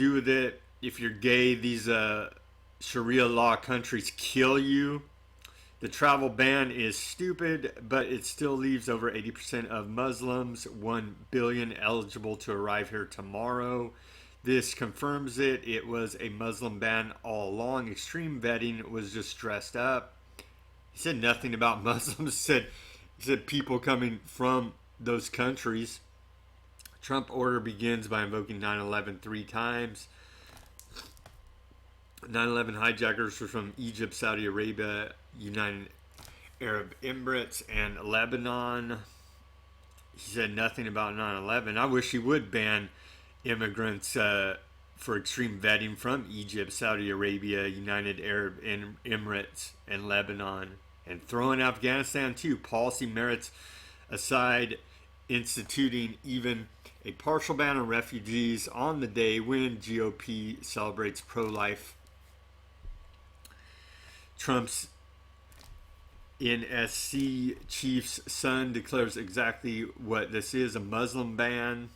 do with it. If you're gay, these Sharia law countries kill you. The travel ban is stupid, but it still leaves over 80% of Muslims, 1 billion eligible to arrive here tomorrow. This confirms it. It was a Muslim ban all along. Extreme vetting was just dressed up. He said nothing about Muslims. He said people coming from those countries. Trump order begins by invoking 9/11 three times. 9/11 hijackers were from Egypt, Saudi Arabia, United Arab Emirates, and Lebanon. He said nothing about 9/11. I wish he would ban immigrants for extreme vetting from Egypt, Saudi Arabia, United Arab Emirates, and Lebanon. And throw in Afghanistan too. Policy merits aside, instituting even a partial ban on refugees on the day when GOP celebrates pro-life. Trump's NSC chief's son declares exactly what this is, a Muslim ban.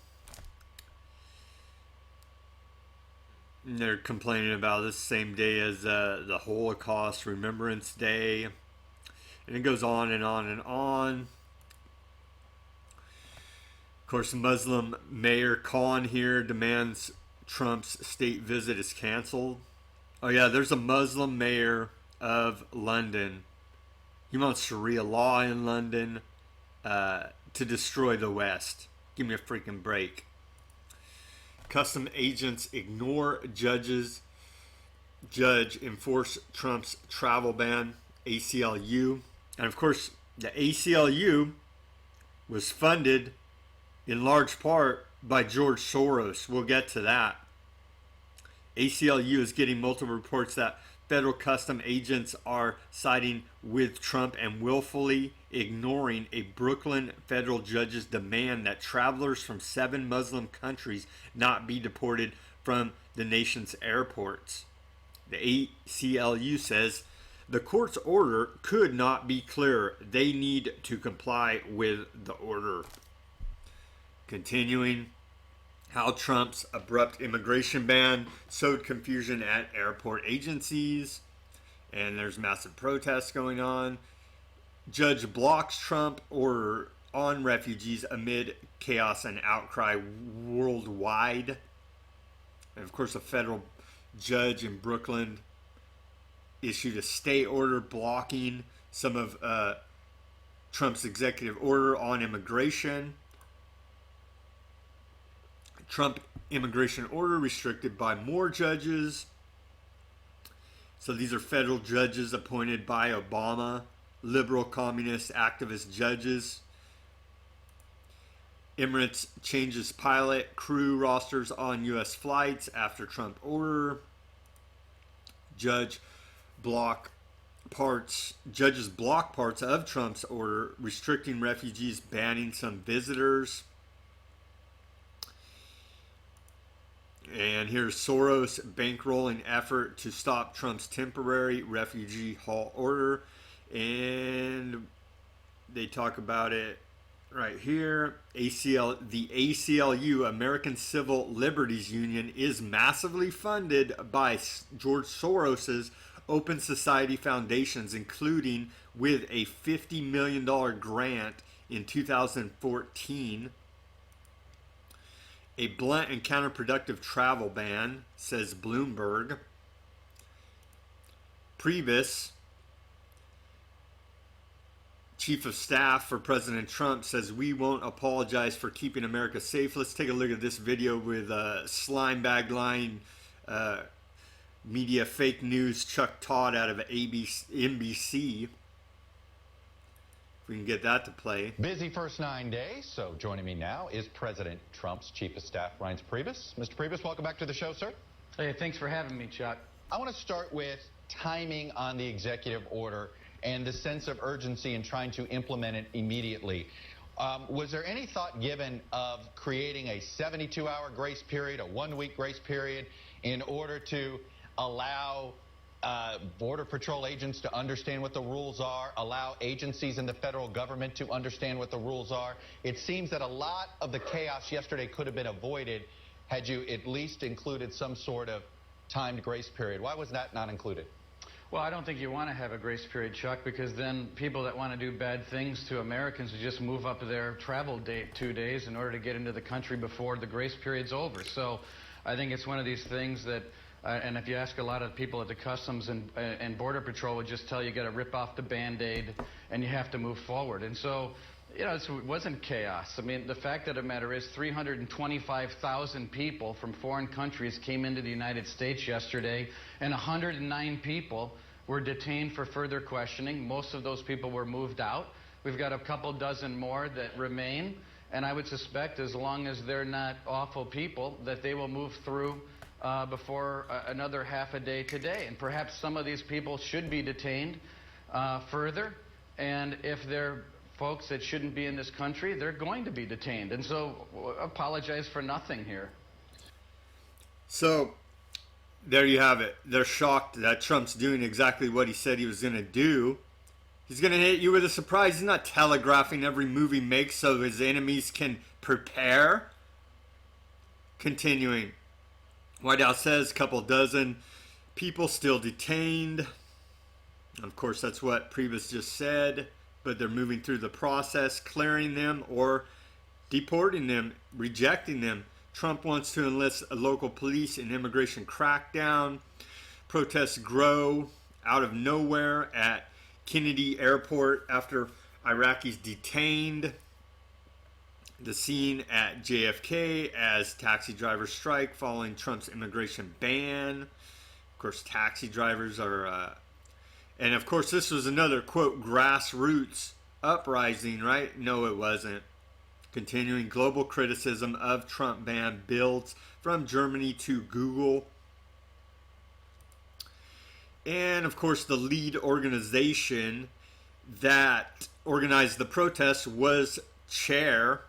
And they're complaining about this same day as the Holocaust Remembrance Day. And it goes on and on and on. Of course, Muslim Mayor Khan here demands Trump's state visit is canceled. Oh yeah, there's a Muslim mayor of London. He wants Sharia law in London to destroy the West. Give me a freaking break. Custom agents ignore judge enforce Trump's travel ban. ACLU. And of course, the ACLU was funded in large part by George Soros. We'll get to that. ACLU is getting multiple reports that federal custom agents are siding with Trump and willfully ignoring a Brooklyn federal judge's demand that travelers from 7 Muslim countries not be deported from the nation's airports. The ACLU says the court's order could not be clearer. They need to comply with the order. Continuing, how Trump's abrupt immigration ban sowed confusion at airport agencies, and there's massive protests going on. Judge blocks Trump order on refugees amid chaos and outcry worldwide. And of course, a federal judge in Brooklyn issued a stay order blocking some of Trump's executive order on immigration. Trump immigration order restricted by more judges. So these are federal judges appointed by Obama, liberal communist activist judges. Emirates changes pilot crew rosters on U.S. flights after Trump order. Judges block parts of Trump's order restricting refugees, banning some visitors. And here's Soros bankrolling effort to stop Trump's temporary refugee halt order. And they talk about it right here. The ACLU, American Civil Liberties Union, is massively funded by George Soros's Open Society Foundations, including with a $50 million grant in 2014. A blunt and counterproductive travel ban, says Bloomberg. Priebus, chief of staff for President Trump, says we won't apologize for keeping America safe. Let's take a look at this video with slime bag line media fake news Chuck Todd out of NBC. If we can get that to play. Busy first 9 days, so joining me now is President Trump's Chief of Staff, Reince Priebus. Mr. Priebus, welcome back to the show, sir. Hey, thanks for having me, Chuck. I want to start with timing on the executive order and the sense of urgency in trying to implement it immediately. Was there any thought given of creating a 72-hour grace period, a 1-week grace period, in order to allow Border Patrol agents to understand what the rules are, allow agencies in the federal government to understand what the rules are? It seems that a lot of the chaos yesterday could have been avoided had you at least included some sort of timed grace period? Why was that not included? Well, I don't think you want to have a grace period, Chuck, because then people that want to do bad things to Americans would just move up their travel date 2 days in order to get into the country before the grace period's over. So I think it's one of these things that, and if you ask a lot of people at the Customs and Border Patrol, would just tell you got to rip off the Band-Aid and you have to move forward. And so, you know, it wasn't chaos. I mean, the fact of the matter is 325,000 people from foreign countries came into the United States yesterday, and 109 people were detained for further questioning. Most of those people were moved out. We've got a couple dozen more that remain, and I would suspect as long as they're not awful people, that they will move through before another half a day today. And perhaps some of these people should be detained further, and if they're folks that shouldn't be in this country, they're going to be detained. And so apologize for nothing here. So there you have it. They're shocked that Trump's doing exactly what he said he was going to do. He's going to hit you with a surprise. He's not telegraphing every move he makes so his enemies can prepare. Continuing. White House says a couple dozen people still detained. Of course, that's what Priebus just said. But they're moving through the process, clearing them or deporting them, rejecting them. Trump wants to enlist a local police in immigration crackdown. Protests grow out of nowhere at Kennedy Airport after Iraqis detained. The scene at JFK as taxi drivers strike following Trump's immigration ban. Of course, taxi drivers are... and of course, this was another, quote, grassroots uprising, right? No, it wasn't. Continuing global criticism of Trump ban builds from Germany to Google. And of course, the lead organization that organized the protests was CHAIR,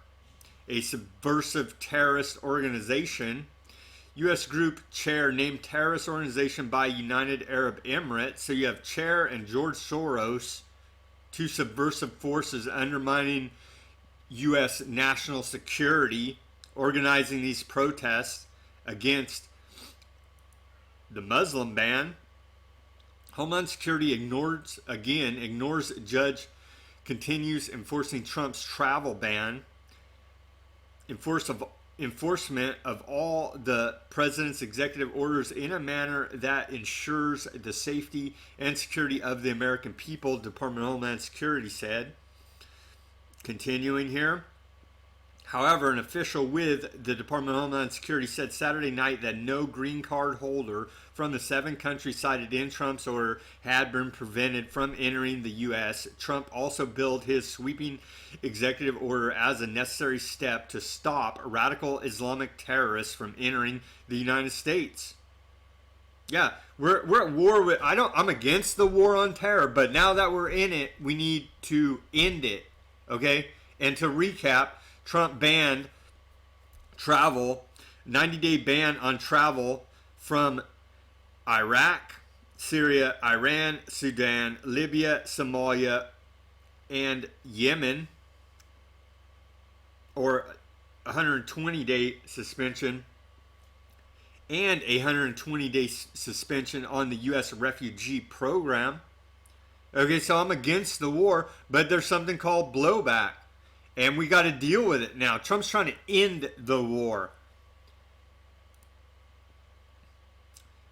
a subversive terrorist organization. U.S. group CHAIR named terrorist organization by United Arab Emirates. So you have CHAIR and George Soros, two subversive forces undermining U.S. national security, organizing these protests against the Muslim ban. Homeland Security ignores judge continues enforcing Trump's travel ban. Enforcement of all the president's executive orders in a manner that ensures the safety and security of the American people, Department of Homeland Security said. Continuing here. However, an official with the Department of Homeland Security said Saturday night that no green card holder from the 7 countries cited in Trump's order had been prevented from entering the U.S. Trump also billed his sweeping executive order as a necessary step to stop radical Islamic terrorists from entering the United States. Yeah, we're at war with... I'm against the war on terror, but now that we're in it, we need to end it. Okay? And to recap, Trump banned travel, 90-day ban on travel from Iraq, Syria, Iran, Sudan, Libya, Somalia, and Yemen, or 120-day suspension, and a 120-day suspension on the U.S. refugee program. Okay, so I'm against the war, but there's something called blowback. And we got to deal with it now. Trump's trying to end the war.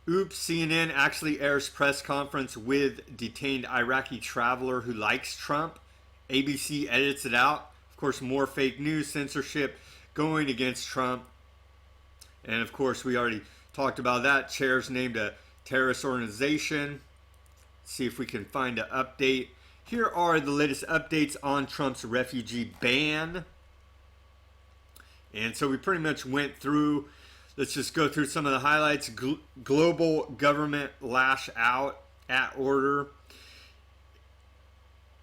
Oops, CNN actually airs press conference with detained Iraqi traveler who likes Trump. ABC edits it out. Of course, more fake news, censorship going against Trump. And of course, we already talked about that. CHAIR's named a terrorist organization. See if we can find an update. Here are the latest updates on Trump's refugee ban. And so we pretty much went through. Let's just go through some of the highlights. Global government lash out at order.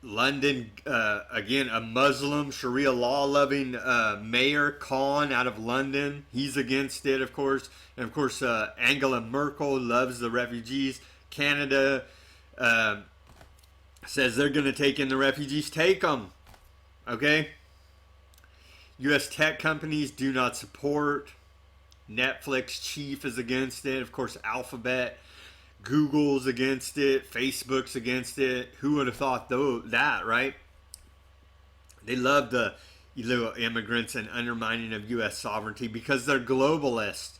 London, again, a Muslim Sharia law-loving mayor, Khan, out of London. He's against it, of course. And, of course, Angela Merkel loves the refugees. Canada says they're going to take in the refugees. Take them. Okay? U.S. tech companies do not support. Netflix chief is against it. Of course, Alphabet, Google's against it. Facebook's against it. Who would have thought that, right? They love the illegal immigrants and undermining of U.S. sovereignty because they're globalists.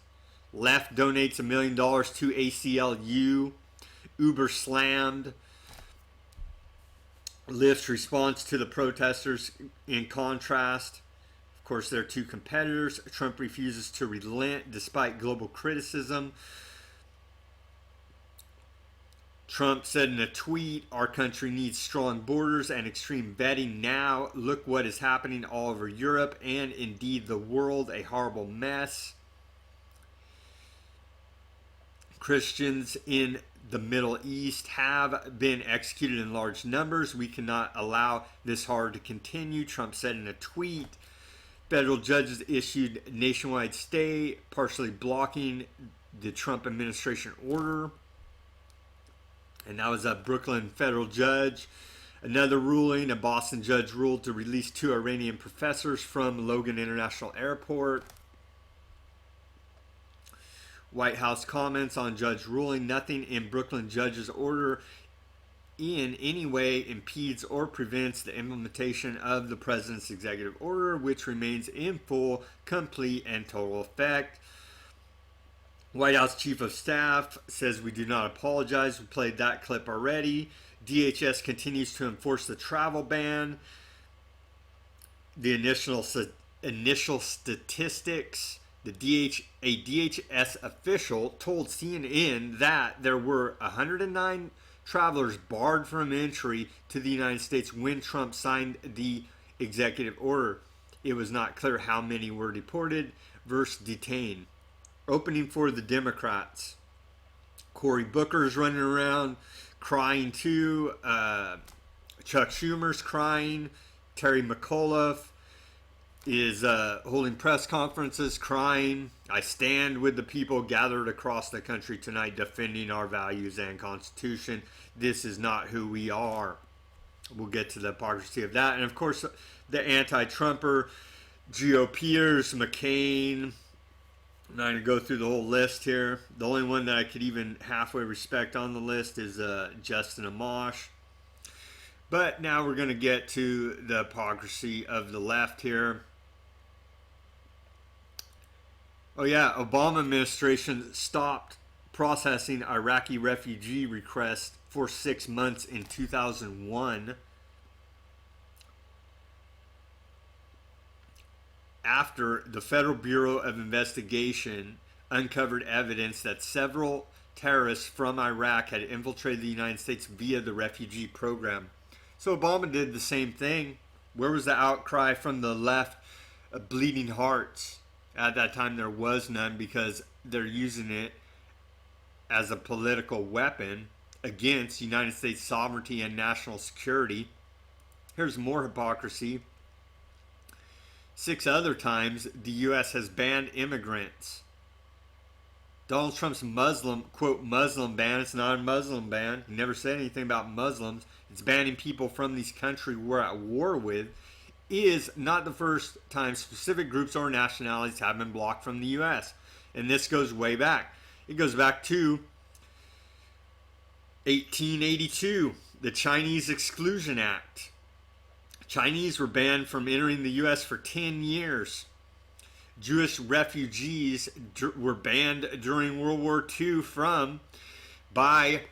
Left donates $1 million to ACLU. Uber slammed. Lyft's response to the protesters in contrast. Of course, there are two competitors. Trump refuses to relent despite global criticism. Trump said in a tweet, "Our country needs strong borders and extreme vetting now. Look what is happening all over Europe and indeed the world, a horrible mess. Christians in the Middle East have been executed in large numbers. We cannot allow this horror to continue," Trump said in a tweet. Federal judges issued nationwide stay, partially blocking the Trump administration order. And that was a Brooklyn federal judge. Another ruling, a Boston judge ruled to release 2 Iranian professors from Logan International Airport. White House comments on judge ruling. Nothing in Brooklyn judge's order in any way impedes or prevents the implementation of the president's executive order, which remains in full, complete, and total effect. White House Chief of Staff says we do not apologize. We played that clip already. DHS continues to enforce the travel ban. The initial statistics. A DHS official told CNN that there were 109 travelers barred from entry to the United States when Trump signed the executive order. It was not clear how many were deported versus detained. Opening for the Democrats. Cory Booker's running around crying too. Chuck Schumer's crying. Terry McAuliffe is holding press conferences crying. I stand with the people gathered across the country tonight defending our values and Constitution. This is not who we are. We'll get to the hypocrisy of that. And of course, the anti-Trumper, GOPers, McCain. I'm not going to go through the whole list here. The only one that I could even halfway respect on the list is Justin Amash. But now we're going to get to the hypocrisy of the left here. Oh yeah, Obama administration stopped processing Iraqi refugee requests for 6 months in 2001 after the Federal Bureau of Investigation uncovered evidence that several terrorists from Iraq had infiltrated the United States via the refugee program. So Obama did the same thing. Where was the outcry from the left? Bleeding hearts. At that time, there was none because they're using it as a political weapon against United States sovereignty and national security. Here's more hypocrisy. 6 other times, the U.S. has banned immigrants. Donald Trump's Muslim, quote, Muslim ban. It's not a Muslim ban. He never said anything about Muslims. It's banning people from these countries we're at war with. Is not the first time specific groups or nationalities have been blocked from the U.S. And this goes way back. It goes back to 1882, the Chinese Exclusion Act. Chinese were banned from entering the U.S. for 10 years. Jewish refugees were banned during World War II by